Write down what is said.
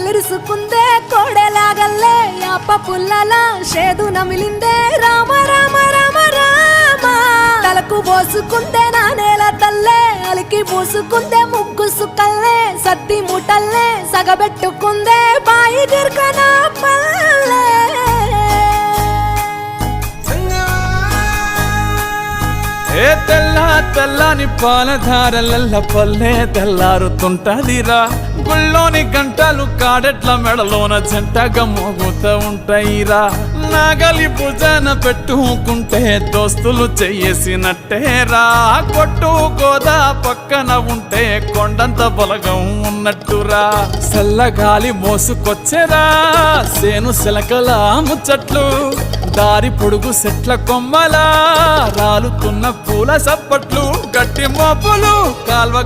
కళ్ళిరుసుకుందే కోడెలాగల్లే యాప పుల్లల షేదు నమిలిందే రామ రామ రామ రామ తలకు పోసుకుందే నా నేల తల్లే అలికి పూసుకుందే ముగ్గు సుక్కల్లే సత్తి ముటల్లే సగబెట్టుకుందే బాయి గిర్కన పల్లె ఏ తెల్ల తెల్లని పాలధారలల్ల పల్లె తెల్లారుతుంటదిరా గుళ్ళోని గంటలు కాడెట్ల మెడలోన జంటగా మోగుతూ ఉంటాయిరా నాగలి భుజాన పెట్టుకుంటే దోస్తులు చెయ్యేసినట్టేరా కొట్టు గోదా పక్కన ఉంటే కొండంత బలగం ఉన్నట్టురా చల్లగాలి మోసుకొచ్చేరా సేను శిలకల ముచ్చట్లు దారి పొడుగు సెట్ల కొమ్మలా రాలుతున్న పూల సప్పట్లు గట్టి మోపులు కాల్వ